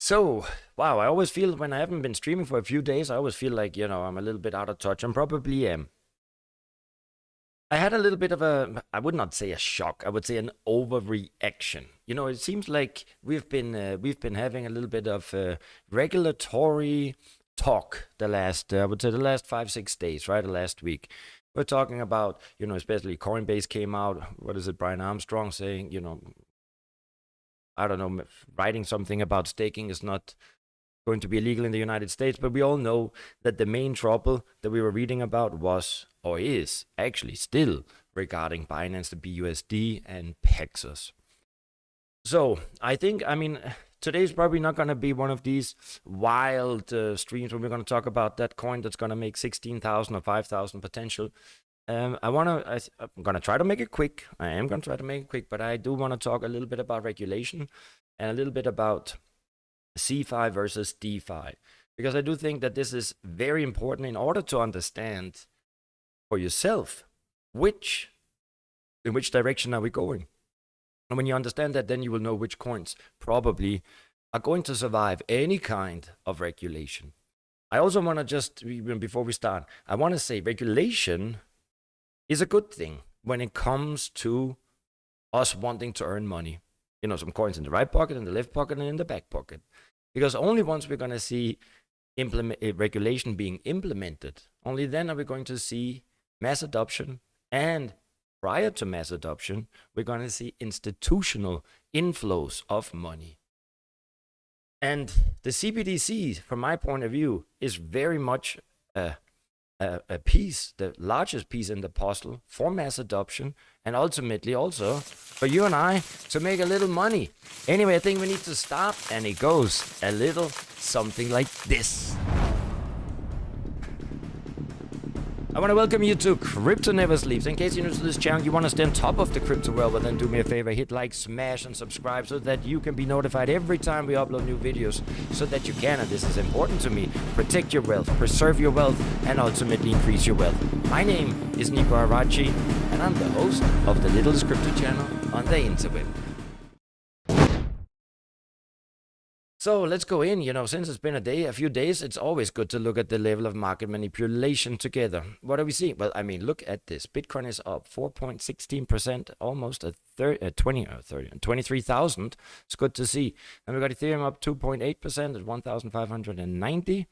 So, wow, I always feel when I haven't been streaming for a few days, I always feel like, I'm a little bit out of touch. And probably am. I had a little bit of I would not say a shock, I would say an overreaction. It seems like we've been having a little bit of regulatory talk I would say the last 5-6 days, right? The last week. We're talking about, especially Coinbase came out, what is it, Brian Armstrong saying, I don't know, writing something about staking is not going to be illegal in the United States, but we all know that the main trouble that we were reading about was, or is, actually still regarding Binance, the BUSD, and Paxos. So I think, today's probably not going to be one of these wild streams where we're going to talk about that coin that's going to make 16,000 or 5,000 potential. I'm going to try to make it quick. I am going to try to make it quick, but I do want to talk a little bit about regulation and a little bit about CeFi versus DeFi, because I do think that this is very important in order to understand for yourself in which direction are we going. And when you understand that, then you will know which coins probably are going to survive any kind of regulation. I also want to just, before we start, I want to say regulation is a good thing when it comes to us wanting to earn money. Some coins in the right pocket, in the left pocket, and in the back pocket. Because only once we're going to see regulation being implemented, only then are we going to see mass adoption. And prior to mass adoption, we're going to see institutional inflows of money. And the CBDC, from my point of view, is very much a piece, the largest piece in the puzzle for mass adoption, and ultimately also for you and I to make a little money. Anyway, I think we need to start, and it goes a little something like this. I want to welcome you to Crypto Never Sleeps. In case you're new to this channel, you want to stay on top of the crypto world, well then do me a favor, hit like, smash, and subscribe so that you can be notified every time we upload new videos, so that you can, and this is important to me, protect your wealth, preserve your wealth, and ultimately increase your wealth. My name is Nico Arachi, and I'm the host of the littlest crypto channel on the interweb. So let's go in. Since it's been a few days, it's always good to look at the level of market manipulation together. What do we see? Well, look at this. Bitcoin is up 4.16%, almost at 23,000. It's good to see. And we got Ethereum up 2.8% at 1,590.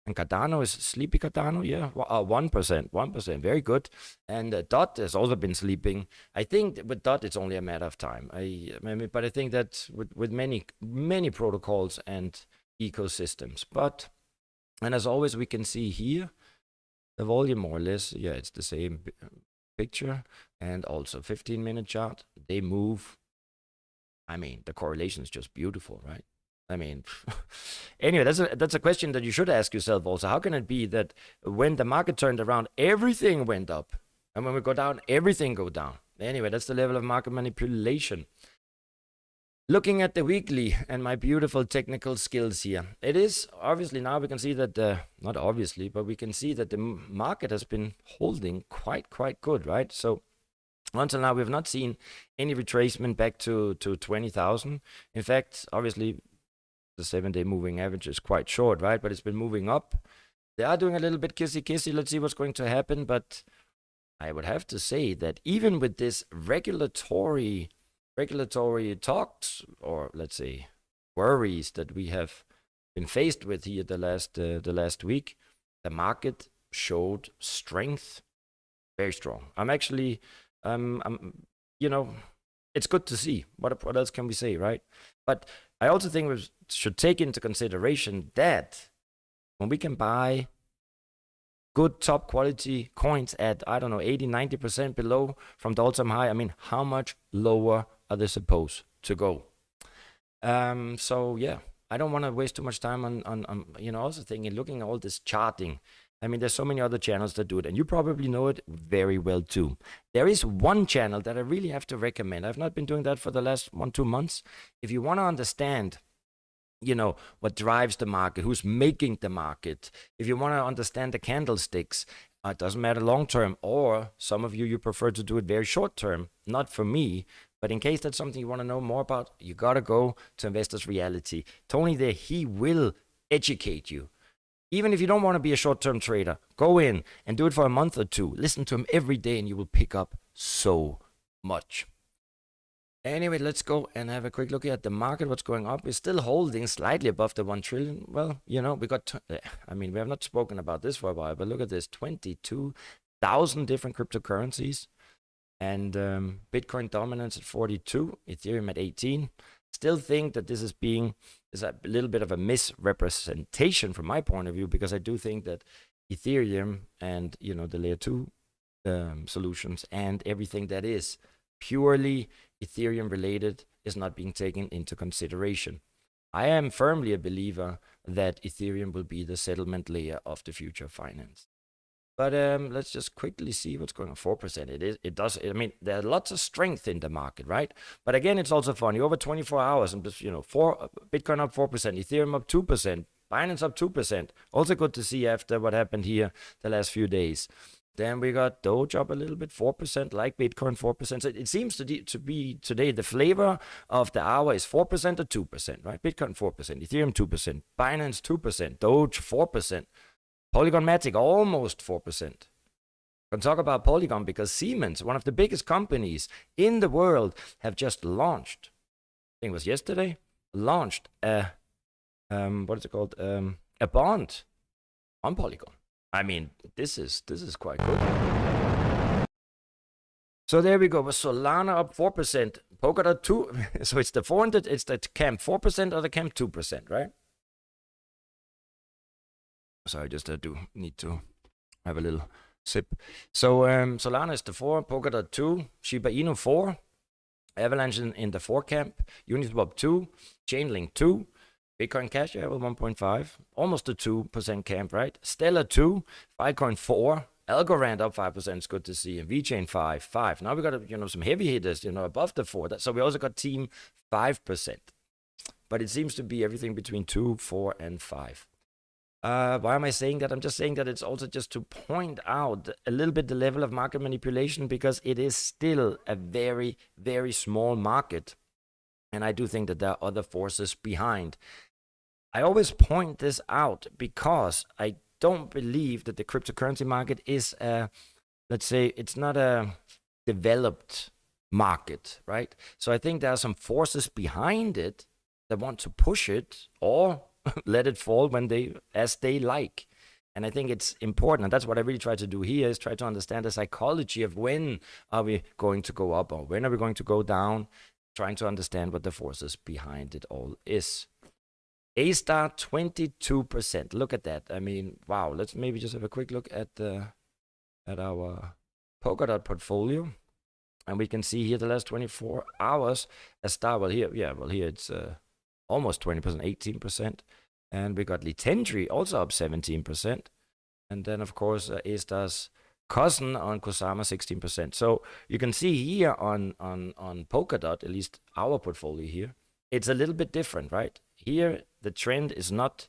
And Cardano is sleepy Cardano, yeah, 1%, very good. And DOT has also been sleeping. I think with DOT it's only a matter of time. But I think that with many protocols and ecosystems. And as always, we can see here the volume more or less. Yeah, it's the same picture, and also 15-minute chart. They move. The correlation is just beautiful, right? Anyway, that's a question that you should ask yourself also. How can it be that when the market turned around, everything went up, and when we go down, everything go down? Anyway, that's the level of market manipulation. Looking at the weekly and my beautiful technical skills here, it is obviously now we can see that not obviously, but we can see that the market has been holding quite good, right? So until now, we have not seen any retracement back to 20,000. In fact, obviously, the 7-day moving average is quite short, right? But it's been moving up. They are doing a little bit kissy. Let's see what's going to happen. But I would have to say that even with this regulatory talks, or let's say worries that we have been faced with here the last week, the market showed strength, very strong. It's good to see. What else can we say, right? But I also think we should take into consideration that when we can buy good top quality coins at, 80-90% below from the all-time high, how much lower are they supposed to go? So yeah, I don't want to waste too much time on also thinking, looking at all this charting. There's so many other channels that do it, and you probably know it very well too. There is one channel that I really have to recommend. I've not been doing that for the last 1-2 months. If you want to understand, what drives the market, who's making the market, if you want to understand the candlesticks, it doesn't matter long term, or some of you prefer to do it very short term. Not for me, But in case that's something you want to know more about, you got to go to Investors Reality. Tony there, he will educate you. Even if you don't want to be a short-term trader, go in and do it for a month or two. Listen to him every day and you will pick up so much. Anyway, let's go and have a quick look at the market. What's going up? We're still holding slightly above the 1 trillion. Well, you know, we got, we have not spoken about this for a while, but look at this, 22,000 different cryptocurrencies. And Bitcoin dominance at 42, Ethereum at 18. Still think that this is a little bit of a misrepresentation from my point of view, because I do think that Ethereum and, you know, the layer 2 solutions and everything that is purely Ethereum related is not being taken into consideration. I am firmly a believer that Ethereum will be the settlement layer of the future of finance. But let's just quickly see what's going on. 4%. It does. I mean, there's lots of strength in the market, right? But again, it's also funny. Over 24 hours, and just, you know, Bitcoin up 4%, Ethereum up 2%, Binance up 2%. Also good to see after what happened here the last few days. Then we got Doge up a little bit, 4%, like Bitcoin 4%. So it seems to be today the flavor of the hour is 4% or 2%, right? Bitcoin 4%, Ethereum 2%, Binance 2%, Doge 4%. Polygon Matic, almost 4%. Can talk about Polygon because Siemens, one of the biggest companies in the world, have just launched, I think it was yesterday, launched a, what is it called? A bond on Polygon. I mean, this is quite good. So there we go. With Solana up 4%, Polkadot 2. So it's the 400, it's the camp 4% or the camp 2%, right? So I just need to have a little sip. So Solana is the 4, Polkadot 2, Shiba Inu 4, Avalanche in the 4 camp, Uniswap 2, Chainlink 2, Bitcoin Cash with 1.5, almost the 2% camp, right? Stellar 2, Filecoin 4, Algorand up 5%, it's good to see, and VeChain 5. Now we got, you know, some heavy hitters, you know, above the 4. So we also got Team 5%. But it seems to be everything between 2, 4, and 5. Why am I saying that? I'm just saying that it's also just to point out a little bit the level of market manipulation, because it is still a very, very small market. And I do think that there are other forces behind. I always point this out because I don't believe that the cryptocurrency market is let's say, it's not a developed market, right? So I think there are some forces behind it that want to push it or let it fall as they like. And I think it's important, and that's what I really try to do here, is try to understand the psychology of when are we going to go up or when are we going to go down, trying to understand what the forces behind it all is. A-star 22%. Look at that. I mean, wow. Let's maybe just have a quick look at our Polkadot portfolio. And we can see here the last 24 hours a star. Well, here it's almost 20%, 18%. And we got Litendry also up 17%. And then, of course, A-star's cousin on Kusama 16%. So you can see here on Polkadot, at least our portfolio here, it's a little bit different, right? Here, the trend is not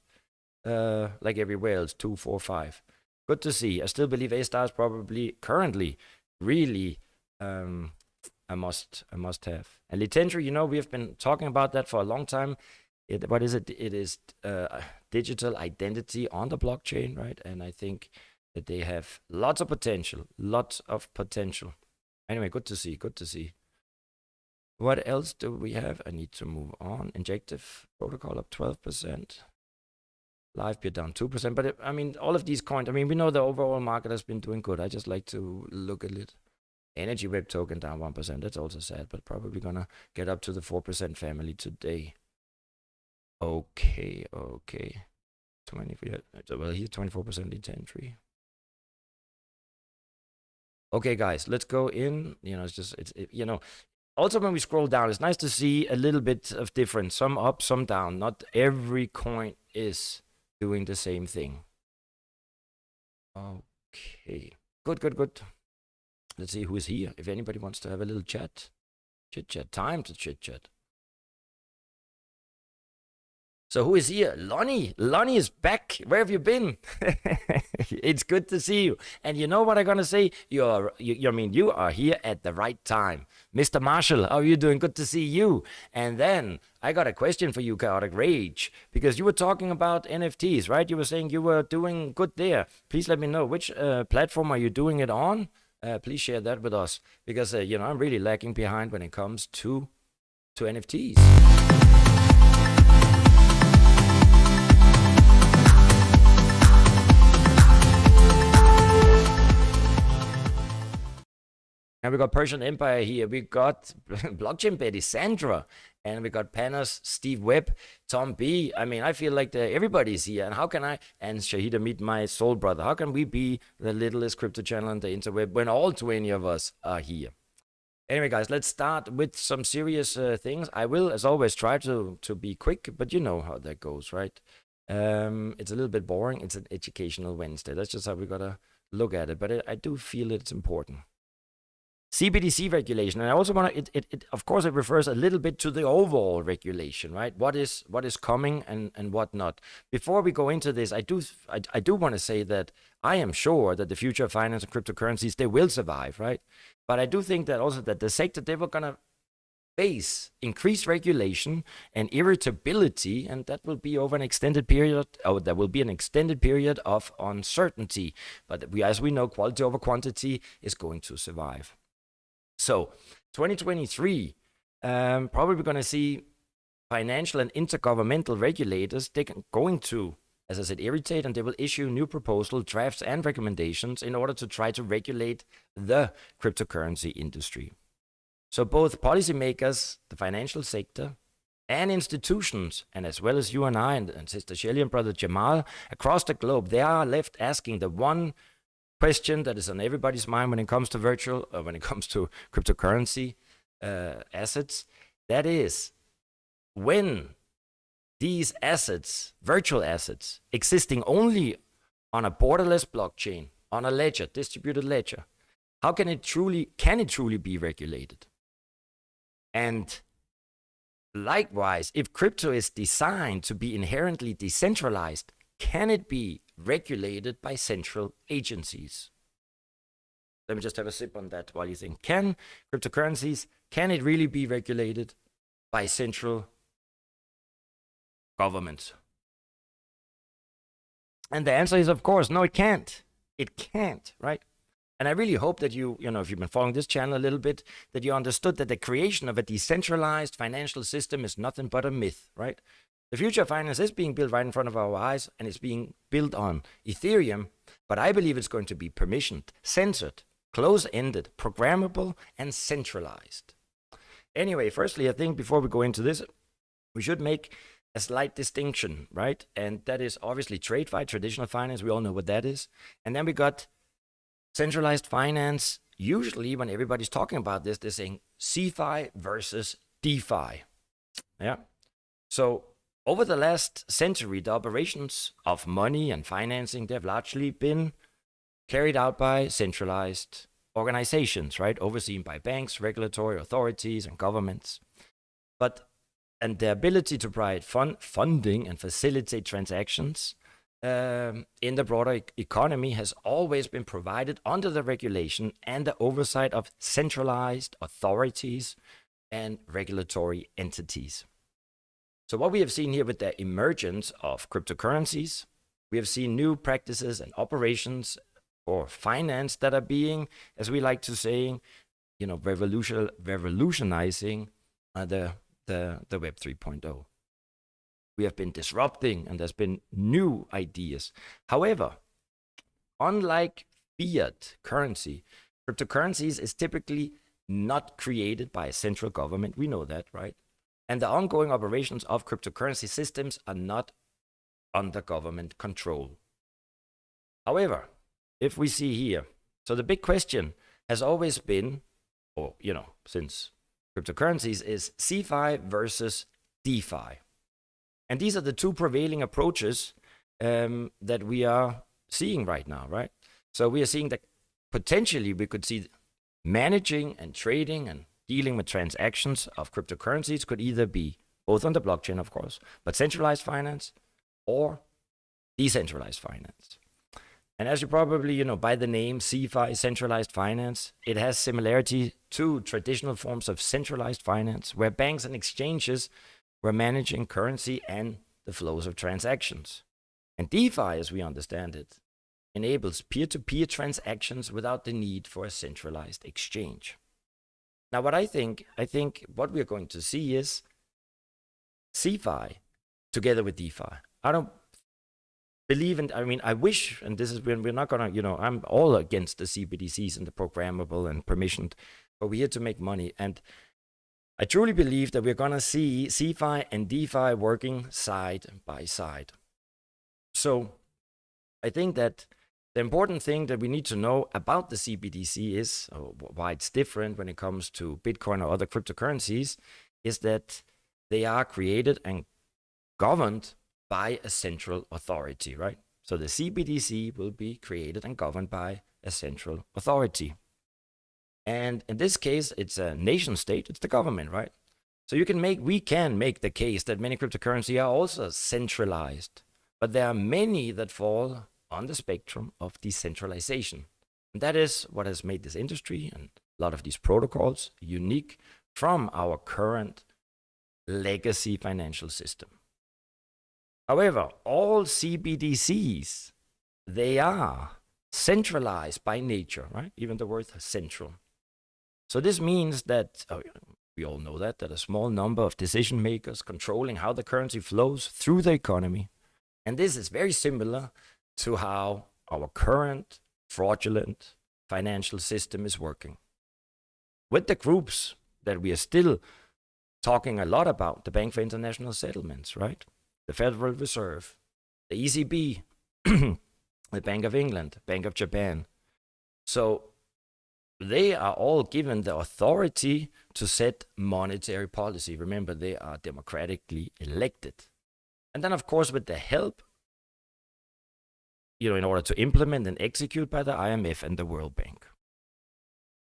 like everywhere else, 2, 4, 5. Good to see. I still believe A-star is probably currently really a must-have. And Litendry, you know, we have been talking about that for a long time. What is it? It is digital identity on the blockchain, right? And I think that they have lots of potential. Anyway, good to see. What else do we have? I need to move on. Injective protocol up 12%. Livepeer down 2%. But I mean, all of these coins, I mean, we know the overall market has been doing good. I just like to look at it. Energy Web token down 1%. That's also sad, but probably gonna get up to the 4% family today. Okay. 24, well, here's 24% Litendry. Okay, guys, let's go in. You know, you know, also when we scroll down, it's nice to see a little bit of difference. Some up, some down. Not every coin is doing the same thing. Okay, good. Let's see who is here. If anybody wants to have a little chat, chit-chat, time to chit-chat. So who is here? Lonnie. Lonnie is back. Where have you been? It's good to see you. And you know what I'm gonna say? You are here at the right time. Mr. Marshall, how are you doing? Good to see you. And then I got a question for you, Chaotic Rage, because you were talking about NFTs, right? You were saying you were doing good there. Please let me know which platform are you doing it on. Please share that with us, because I'm really lagging behind when it comes to NFTs. And we got Persian Empire here. We got Blockchain Betty, Sandra, and we got Panos, Steve Webb, Tom B. I mean, I feel like everybody's here. And how can I, and Shahida, meet my soul brother? How can we be the littlest crypto channel on the interweb when all 20 of us are here? Anyway, guys, let's start with some serious things. I will, as always, try to be quick, but you know how that goes, right? It's a little bit boring. It's an educational Wednesday. That's just how we gotta look at it. But I do feel it's important. CBDC regulation, and I also want to, it of course it refers a little bit to the overall regulation, right? What is coming and what not. Before we go into this, I do want to say that I am sure that the future of finance and cryptocurrencies, they will survive, right? But I do think that also that the sector, they were gonna face increased regulation and irritability, and that will be over an extended period, or there will be an extended period of uncertainty. But as we know, quality over quantity is going to survive. So 2023, probably we're going to see financial and intergovernmental regulators, they're going to, as I said, irritate, and they will issue new proposals, drafts, and recommendations in order to try to regulate the cryptocurrency industry. So both policymakers, the financial sector, and institutions, and as well as you and I and Sister Shelly and Brother Jamal across the globe, they are left asking the one question that is on everybody's mind when it comes to when it comes to cryptocurrency assets. That is, when these assets, virtual assets, existing only on a borderless blockchain, on a ledger, distributed ledger, how can it truly be regulated? And likewise, if crypto is designed to be inherently decentralized, can it be regulated by central agencies? Let me just have a sip on that while you think. Can cryptocurrencies, can it really be regulated by central governments? And the answer is, of course, no, it can't. It can't, right? And I really hope that if you've been following this channel a little bit, that you understood that the creation of a decentralized financial system is nothing but a myth, right? The future of finance is being built right in front of our eyes, and it's being built on Ethereum, but I believe it's going to be permissioned, censored, close-ended, programmable, and centralized. Anyway, firstly, I think before we go into this, we should make a slight distinction, right? And that is obviously TradeFi, traditional finance. We all know what that is. And then we got centralized finance. Usually when everybody's talking about this, they're saying CeFi versus DeFi. Yeah. So over the last century, the operations of money and financing, they've largely been carried out by centralized organizations, right? Overseen by banks, regulatory authorities, and governments. And the ability to provide funding and facilitate transactions in the broader economy has always been provided under the regulation and the oversight of centralized authorities and regulatory entities. So what we have seen here with the emergence of cryptocurrencies, we have seen new practices and operations for finance that are being, as we like to say, revolutionizing the Web 3.0. We have been disrupting, and there's been new ideas. However, unlike fiat currency, cryptocurrencies is typically not created by a central government. We know that, right? And the ongoing operations of cryptocurrency systems are not under government control. However, if we see here, so the big question has always been, since cryptocurrencies, is CeFi versus DeFi. And these are the two prevailing approaches that we are seeing right now, right? So we are seeing that potentially we could see managing and trading and dealing with transactions of cryptocurrencies could either be both on the blockchain, of course, but centralized finance or decentralized finance. And as you probably, by the name CeFi, centralized finance, it has similarity to traditional forms of centralized finance, where banks and exchanges were managing currency and the flows of transactions. And DeFi, as we understand it, enables peer-to-peer transactions without the need for a centralized exchange. Now, what I think what we're going to see is CeFi together with DeFi. I don't believe in, I wish, and this is when we're not gonna, I'm all against the CBDCs and the programmable and permissioned, but we're here to make money. And I truly believe that we're gonna see CeFi and DeFi working side by side. So I think that the important thing that we need to know about the CBDC is, why it's different when it comes to Bitcoin or other cryptocurrencies, is that they are created and governed by a central authority, right? So the CBDC will be created and governed by a central authority. And in this case, it's a nation state, it's the government, right? So we can make the case that many cryptocurrencies are also centralized, but there are many that fall on the spectrum of decentralization. And that is what has made this industry and a lot of these protocols unique from our current legacy financial system. However, all CBDCs, they are centralized by nature, right? Even the word central. So this means that, we all know that a small number of decision makers controlling how the currency flows through the economy. And this is very similar to how our current fraudulent financial system is working. With the groups that we are still talking a lot about, the Bank for International Settlements, right? The Federal Reserve, the ECB, the Bank of England, Bank of Japan. So they are all given the authority to set monetary policy. Remember, they are democratically elected. And then, of course, with the help, in order to implement and execute by the IMF and the World Bank.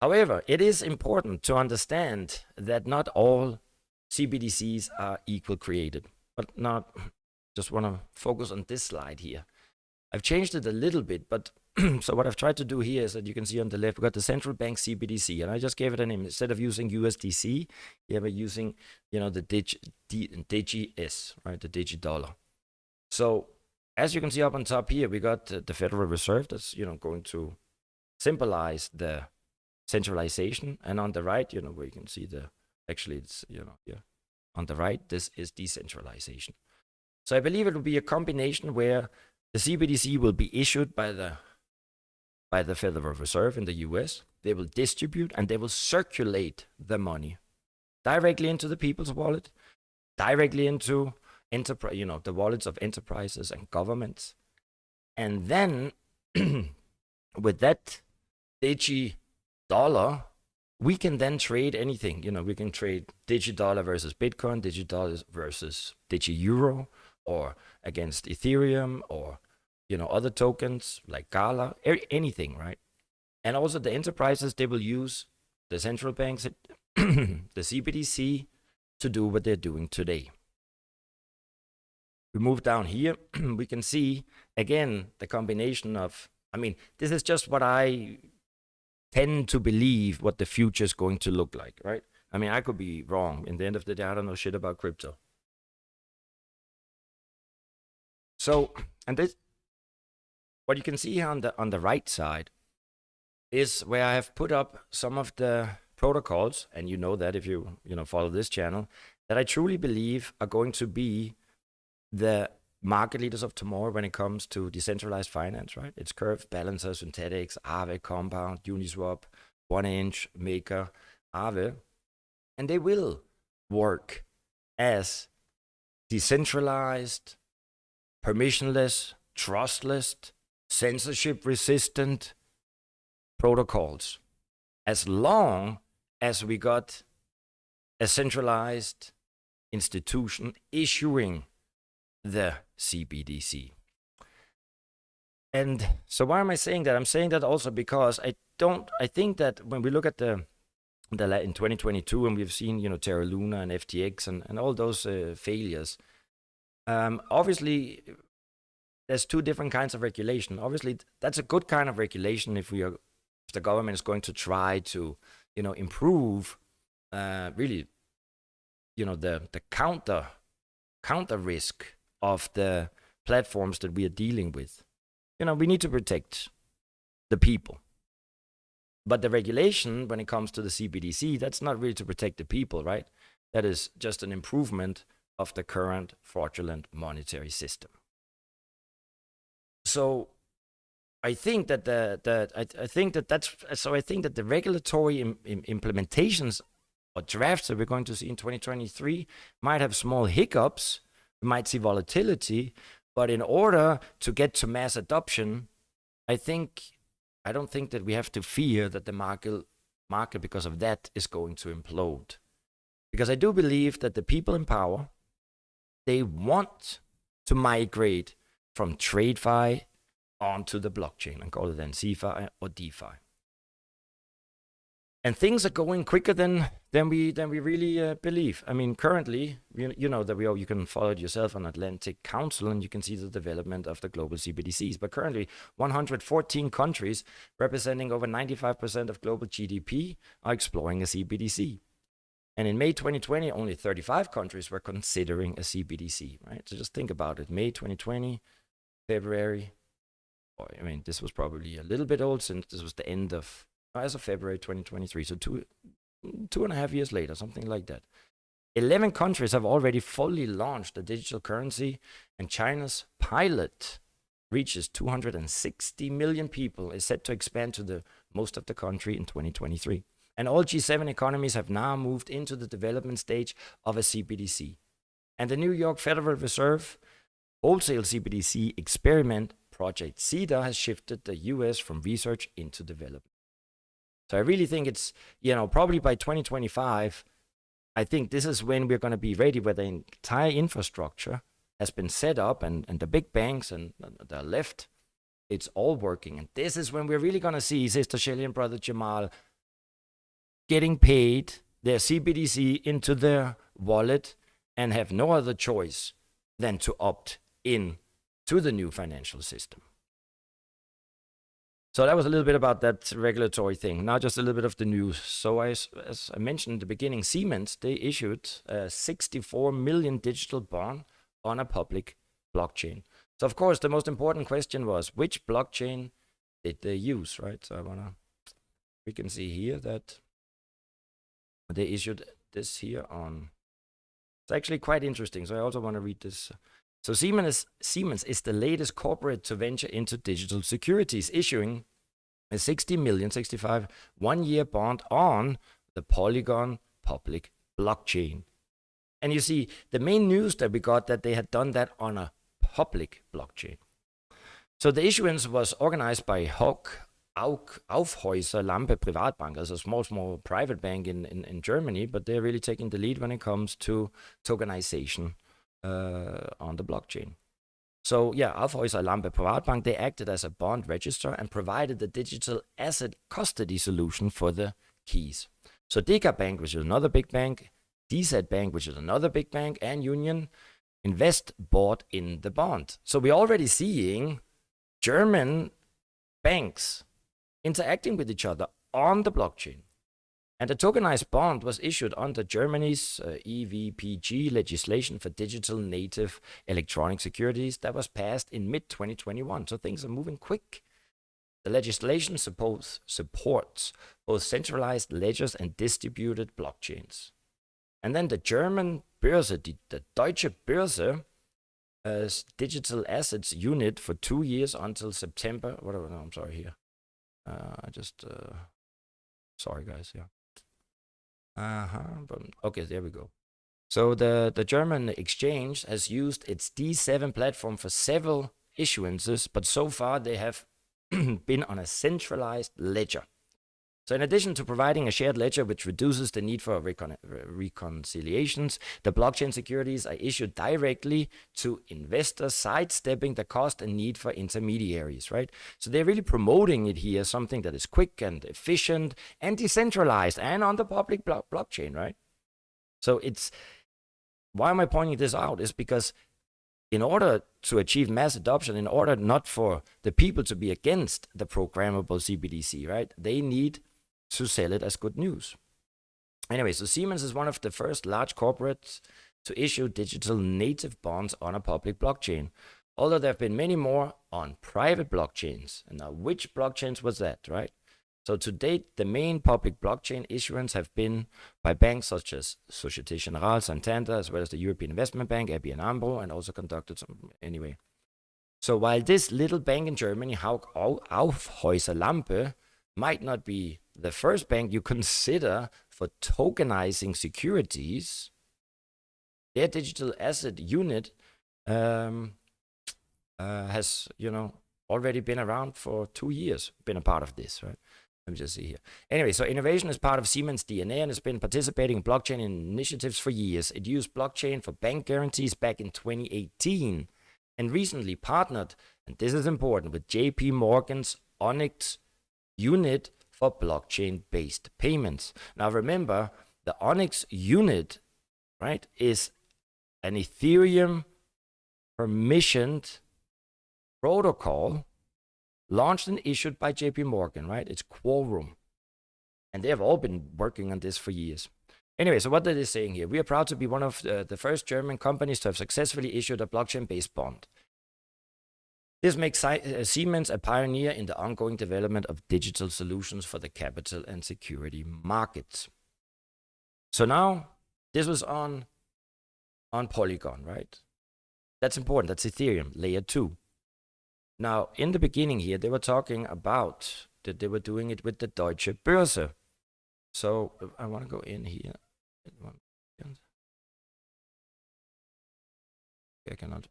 However, it is important to understand that not all CBDCs are equal created, but not, just want to focus on this slide here. I've changed it a little bit, but so what I've tried to do here is that you can see on the left, we've got the central bank CBDC, and I just gave it a name. Instead of using USDC, we're using, the DigiS, right, the DigiDollar. So as you can see up on top here, we got the Federal Reserve that's, going to symbolize the centralization. And on the right, where you can see actually it's, here. On the right, this is decentralization. So I believe it will be a combination where the CBDC will be issued by the Federal Reserve in the US. They will distribute and they will circulate the money directly into the people's wallet, directly into the wallets of enterprises and governments. And then with that DigiDollar, we can then trade anything. We can trade DigiDollar versus Bitcoin, DigiDollar versus DigiEuro, or against Ethereum, or other tokens like Gala, anything, right? And also the enterprises, they will use the central banks, the CBDC, to do what they're doing today. We move down here, we can see, again, the combination of, this is just what I tend to believe what the future is going to look like, right? I could be wrong. In the end of the day, I don't know shit about crypto. So, and this, what you can see here on the right side is where I have put up some of the protocols, and you know that if you follow this channel, that I truly believe are going to be the market leaders of tomorrow when it comes to decentralized finance, right? It's Curve, Balancer, Synthetics, Aave, Compound, Uniswap, 1inch, Maker, Aave, and they will work as decentralized, permissionless, trustless, censorship-resistant protocols, as long as we got a centralized institution issuing the CBDC. And so why am I saying that? I'm saying that also because I think that when we look at the in 2022, and we've seen, Terra Luna and FTX and all those failures. Obviously, there's two different kinds of regulation. Obviously, that's a good kind of regulation if the government is going to try to, improve really, the counter risk of the platforms that we are dealing with. We need to protect the people. But the regulation, when it comes to the CBDC, that's not really to protect the people, right? That is just an improvement of the current fraudulent monetary system. So I think that I think that the regulatory implementations or drafts that we're going to see in 2023 might have small hiccups. We might see volatility, but in order to get to mass adoption, I don't think that we have to fear that the market because of that is going to implode. Because I do believe that the people in power, they want to migrate from TradeFi onto the blockchain and call it then CeFi or DeFi. And things are going quicker than we really believe. I mean, currently, you know that you can follow it yourself on Atlantic Council, and you can see the development of the global CBDCs. But currently, 114 countries representing over 95% of global GDP are exploring a CBDC. And in May 2020, only 35 countries were considering a CBDC, right? So just think about it. May 2020, February. I mean, this was probably a little bit old since this was the end of, as of February 2023. So two and a half years later, something like that. 11 countries have already fully launched a digital currency, and China's pilot reaches 260 million people, is set to expand to the most of the country in 2023. And all G7 economies have now moved into the development stage of a CBDC. And the New York Federal Reserve wholesale CBDC experiment project Cedar has shifted the US from research into development. So I really think it's, probably by 2025, I think this is when we're going to be ready, where the entire infrastructure has been set up and the big banks and the left, it's all working. And this is when we're really going to see Sister Shelly and Brother Jamal getting paid their CBDC into their wallet and have no other choice than to opt in to the new financial system. So that was a little bit about that regulatory thing. Now just a little bit of the news. So as I mentioned at the beginning, Siemens, they issued a 64 million digital bond on a public blockchain. So of course, the most important question was, which blockchain did they use, right? So we can see here that they issued this here on, it's actually quite interesting. So I also want to read this. So Siemens is the latest corporate to venture into digital securities, issuing a 65 one-year bond on the Polygon public blockchain. And you see, the main news that we got that they had done that on a public blockchain. So the issuance was organized by Aufhäuser Lampe Privatbank, as a small private bank in Germany, but they're really taking the lead when it comes to tokenization on the blockchain. So yeah, Aufhäuser Lampe Privatbank, they acted as a bond registrar and provided the digital asset custody solution for the keys. So Deka Bank, which is another big bank, DZ Bank, which is another big bank, and Union Invest bought in the bond. So we're already seeing German banks interacting with each other on the blockchain. And the tokenized bond was issued under Germany's EVPG legislation for digital native electronic securities that was passed in mid-2021. So things are moving quick. The legislation supports both centralized ledgers and distributed blockchains. And then the German Börse, the Deutsche Börse, digital assets unit for 2 years until September. Whatever, no, I'm sorry here. Sorry guys, yeah. Okay, there we go. So the German exchange has used its D7 platform for several issuances, but so far they have been on a centralized ledger. So in addition to providing a shared ledger which reduces the need for reconciliations, the blockchain securities are issued directly to investors, sidestepping the cost and need for intermediaries, right? So they're really promoting it here, something that is quick and efficient and decentralized and on the public blockchain, right? So why am I pointing this out? Is because in order to achieve mass adoption, in order not for the people to be against the programmable CBDC, right? They need to sell it as good news. Anyway, so Siemens is one of the first large corporates to issue digital native bonds on a public blockchain, although there have been many more on private blockchains. And now, which blockchains was that, right? So to date, the main public blockchain issuance have been by banks such as Société Générale, Santander, as well as the European Investment Bank, ABN AMRO, and also conducted some, anyway. So while this little bank in Germany, Aufhäuser Lampe, might not be the first bank you consider for tokenizing securities, their digital asset unit has, already been around for 2 years, been a part of this, right? Let me just see here. Anyway, so innovation is part of Siemens' DNA and has been participating in blockchain initiatives for years. It used blockchain for bank guarantees back in 2018 and recently partnered, and this is important, with JP Morgan's Onyx unit for blockchain-based payments. Now remember, the Onyx unit, right, is an Ethereum permissioned protocol launched and issued by JP Morgan, right? It's Quorum. And they have all been working on this for years. Anyway, so what are they saying here? We are proud to be one of the first German companies to have successfully issued a blockchain-based bond. This makes Siemens a pioneer in the ongoing development of digital solutions for the capital and security markets. So now, this was on Polygon, right? That's important. That's Ethereum, layer 2. Now, in the beginning here, they were talking about that they were doing it with the Deutsche Börse. So I want to go in here. I cannot.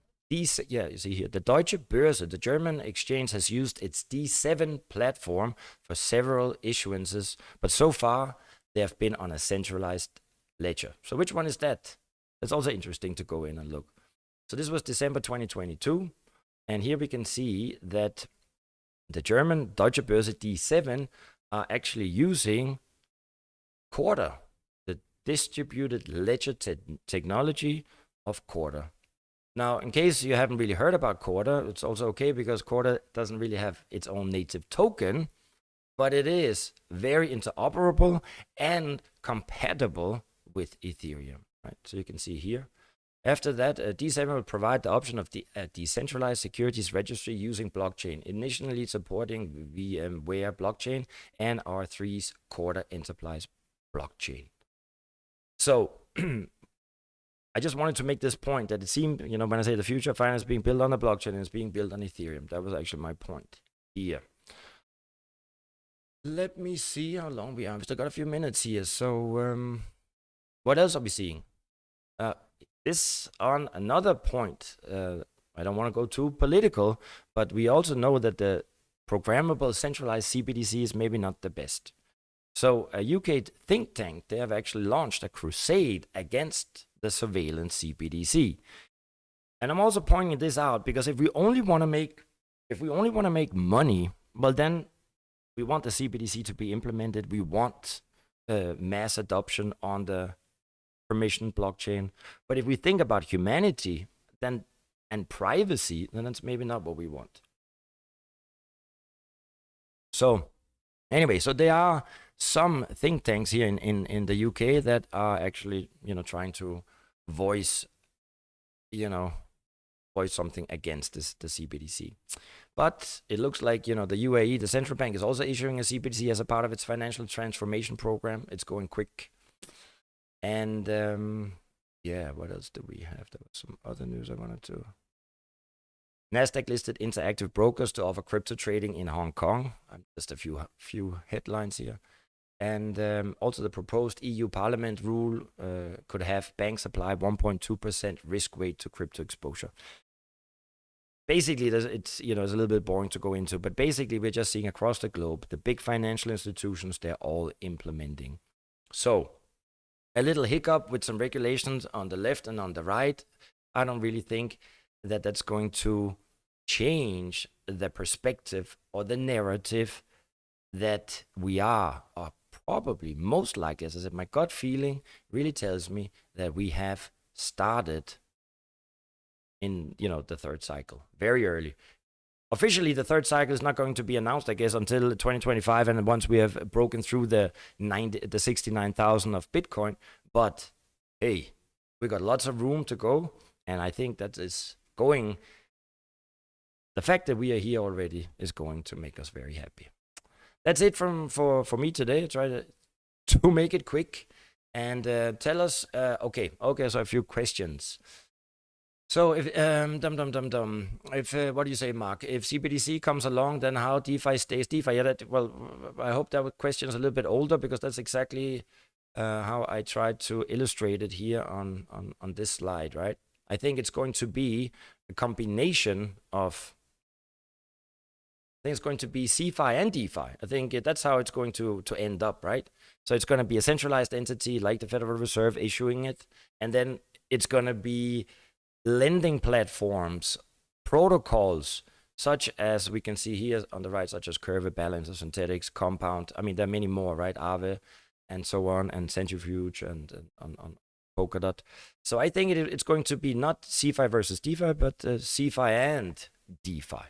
Yeah, you see here, the Deutsche Börse, the German exchange, has used its D7 platform for several issuances, but so far they have been on a centralized ledger. So which one is that? That's also interesting to go in and look. So this was December 2022, and here we can see that the German Deutsche Börse D7 are actually using Quarter, the distributed ledger technology of Quarter. Now, in case you haven't really heard about Quarter, it's also okay because Quarter doesn't really have its own native token, but it is very interoperable and compatible with Ethereum, right? So you can see here. After that, D7 will provide the option of the decentralized securities registry using blockchain, initially supporting VMware blockchain and R3's Quarter Enterprise blockchain. So, I just wanted to make this point that it seemed, when I say the future of finance is being built on the blockchain and it's being built on Ethereum. That was actually my point here. Let me see how long we are. We've still got a few minutes here. So, what else are we seeing? This on another point. I don't want to go too political, but we also know that the programmable centralized CBDC is maybe not the best. So a UK think tank, they have actually launched a crusade against the surveillance CBDC. And I'm also pointing this out because if we only want to make money, well then we want the CBDC to be implemented. We want mass adoption on the permission blockchain. But if we think about humanity and privacy, then that's maybe not what we want. So anyway, so there are some think tanks here in the UK that are actually, trying to voice something against the CBDC. But it looks like, the UAE, the central bank, is also issuing a CBDC as a part of its financial transformation program. It's going quick. And yeah, what else do we have? There was some other news I wanted to. Nasdaq listed Interactive Brokers to offer crypto trading in Hong Kong. Just a few headlines here. And also the proposed EU Parliament rule could have banks apply 1.2% risk weight to crypto exposure. basically, it's it's a little bit boring to go into, but basically we're just seeing across the globe, the big financial institutions, they're all implementing. So a little hiccup with some regulations on the left and on the right. I don't really think that that's going to change the perspective or the narrative that we are, or probably most likely, as I said, my gut feeling really tells me that we have started in, the third cycle very early. Officially, the third cycle is not going to be announced, I guess, until 2025, and once we have broken through the 69,000 of Bitcoin. But hey, we got lots of room to go, and I think that is going. The fact that we are here already is going to make us very happy. That's it for me today. I try to make it quick and tell us. Okay. So a few questions. So if if what do you say, Mark? If CBDC comes along, then how DeFi stays DeFi? Yeah, I hope that question is a little bit older, because that's exactly how I tried to illustrate it here on this slide, right? I think it's going to be a combination of. I think it's going to be CeFi and DeFi. I think that's how it's going to end up, right? So it's going to be a centralized entity like the Federal Reserve issuing it, and then it's going to be lending platforms, protocols, such as we can see here on the right, such as Curve, Balancer, Synthetics, Compound. I mean, there are many more, right? Aave, and so on, and Centrifuge, and on Polkadot. So I think it's going to be not CeFi versus DeFi, but CeFi and DeFi.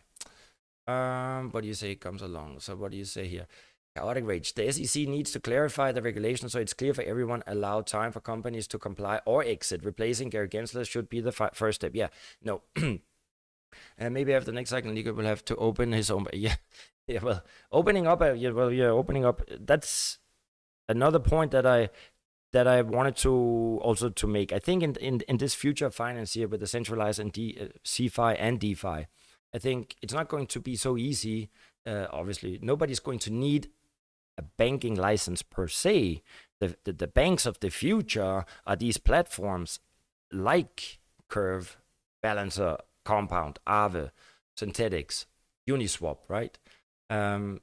What do you say comes along? So what do you say here? Chaotic rage. The SEC needs to clarify the regulation so it's clear for everyone. Allow time for companies to comply or exit. Replacing Gary Gensler should be the first step. Yeah, no. And maybe after the next cycle, Nico will have to open his own. Yeah, well, opening up. Opening up. That's another point that I wanted to also to make. I think in this future of finance here with the centralized and CeFi and DeFi, I think it's not going to be so easy. Obviously, nobody's going to need a banking license per se. The banks of the future are these platforms like Curve, Balancer, Compound, Aave, Synthetics, Uniswap, right?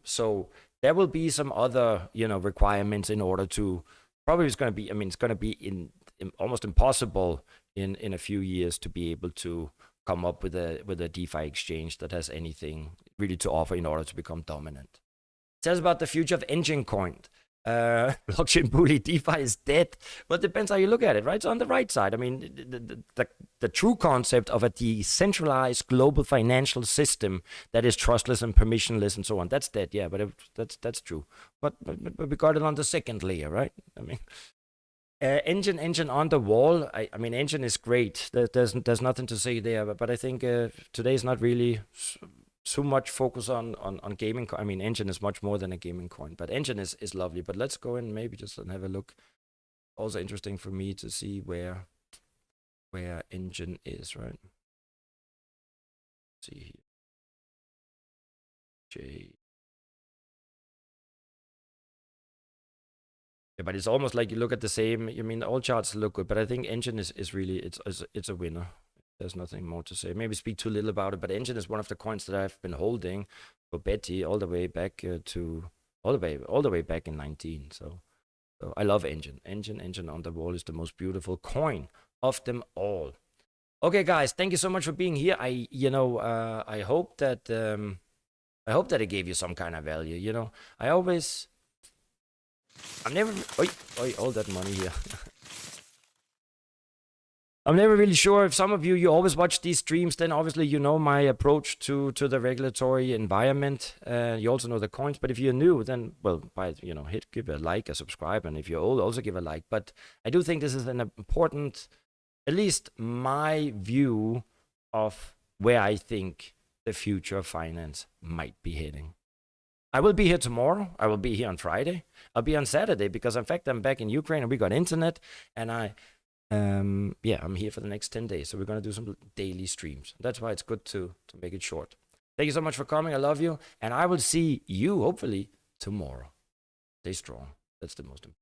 So there will be some other, requirements in order to. Probably it's going to be. I mean, it's going to be in almost impossible in a few years to be able to come up with a DeFi exchange that has anything really to offer in order to become dominant. It says about the future of Engine Coin. Blockchain bully, DeFi is dead. Well, it depends how you look at it, right? So on the right side, I mean, the true concept of a decentralized global financial system that is trustless and permissionless and so on, that's dead, yeah, but that's true. But we got it on the second layer, right? I mean, engine on the wall. I mean, engine is great. There's nothing to say there. But I think today is not really so much focus on gaming. I mean, engine is much more than a gaming coin. But engine is lovely. But let's go in maybe just and have a look. Also interesting for me to see where engine is, right? Let's see here. Yeah, but it's almost like you look at the same. I mean, all charts look good, but I think engine is really it's a winner. There's nothing more to say. Maybe speak too little about it, but engine is one of the coins that I've been holding for Betty all the way back all the way back in 19. So I love engine. Engine on the wall is the most beautiful coin of them all. Okay, guys, thank you so much for being here. I hope that it gave you some kind of value. I'm never. All that money here. I'm never really sure if some of you always watch these streams. Then obviously you know my approach to the regulatory environment. You also know the coins. But if you're new, then give a like, a subscribe, and if you're old, also give a like. But I do think this is an important, at least my view of where I think the future of finance might be heading. I will be here tomorrow. I will be here on Friday. I'll be on Saturday because, in fact, I'm back in Ukraine and we got internet. And I'm here for the next 10 days. So we're going to do some daily streams. That's why it's good to make it short. Thank you so much for coming. I love you. And I will see you, hopefully, tomorrow. Stay strong. That's the most important.